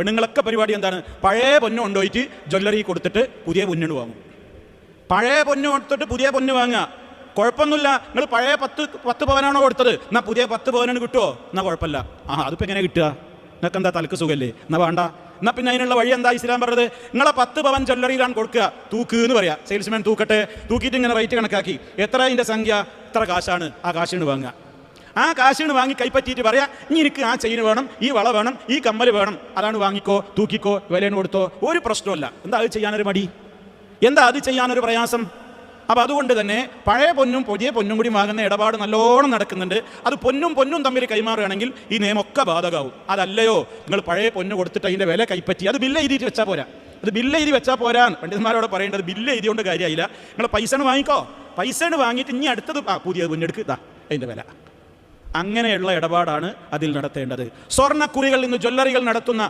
പെണ്ണുങ്ങളൊക്കെ പരിപാടി എന്താണ്? പഴയ പൊന്ന് കൊണ്ടുപോയിട്ട് ജ്വല്ലറി കൊടുത്തിട്ട് പുതിയ പൊന്നിന് വാങ്ങും. പഴയ പൊന്ന് കൊടുത്തിട്ട് പുതിയ പൊന്ന് വാങ്ങുക. കുഴപ്പമൊന്നുമില്ല, നിങ്ങൾ പഴയ 10 പവനാണോ കൊടുത്തത്, എന്നാൽ പുതിയ 10 പവനാണ് കിട്ടുമോ? എന്നാൽ കുഴപ്പമില്ല. അതിപ്പോൾ എങ്ങനെ കിട്ടുക? നിങ്ങൾക്ക് എന്താ തലക്ക് സുഖമല്ലേ? എന്നാൽ വേണ്ട. എന്നാൽ പിന്നെ അതിനുള്ള വഴി എന്താ ഇസ്ലാം പറഞ്ഞത്? നിങ്ങളെ 10 പവൻ ജ്വല്ലറിയിലാണ് കൊടുക്കുക, തൂക്ക് എന്ന് പറയാം. സെയിൽസ്മാൻ തൂക്കട്ടെ, തൂക്കിയിട്ട് ഇങ്ങനെ റേറ്റ് കണക്കാക്കി എത്ര അതിൻ്റെ സംഖ്യ, ഇത്ര കാശാണ്, ആ കാശിന് വാങ്ങുക. ആ കാശിന് വാങ്ങി കൈപ്പറ്റിയിട്ട് പറയാം, ഇനി എനിക്ക് ആ ചെയിൻ വേണം, ഈ വള വേണം, ഈ കമ്മൽ വേണം, അതാണ് വാങ്ങിക്കോ, തൂക്കിക്കോ, വിലയാണ് കൊടുത്തോ, ഒരു പ്രശ്നമല്ല. എന്താ അത് ചെയ്യാനൊരു മടി? എന്താ അത് ചെയ്യാനൊരു പ്രയാസം? അപ്പോൾ അതുകൊണ്ട് തന്നെ പഴയ പൊന്നും പുതിയ പൊന്നും കൂടി വാങ്ങുന്ന ഇടപാട് നല്ലോണം നടക്കുന്നുണ്ട്. അത് പൊന്നും തമ്മിൽ കൈമാറുകയാണെങ്കിൽ ഈ നിയമമൊക്കെ ബാധകമാവും. അതല്ലയോ നിങ്ങൾ പഴയ പൊന്ന് കൊടുത്തിട്ട് അതിൻ്റെ വില കൈപ്പറ്റി അത് ബില്ല് എഴുതിയിട്ട് വെച്ചാൽ പോരാ. അത് ബില്ല് എഴുതി വെച്ചാൽ പോരാ. പണ്ഡിതന്മാരോട് പറയേണ്ടത് ബില്ല് എഴുതിയോണ്ട് കാര്യമായില്ല. നിങ്ങൾ പൈസ വാങ്ങിക്കോ, പൈസ വാങ്ങിയിട്ട് ഇനി അടുത്തത് പുതിയ പൊന്നെടുക്കുക, ഇതാ അതിൻ്റെ വില. അങ്ങനെയുള്ള ഇടപാടാണ് അതിൽ നടത്തേണ്ടത്. സ്വർണ്ണക്കുറികളിൽ നിന്ന് ജ്വല്ലറികൾ നടത്തുന്ന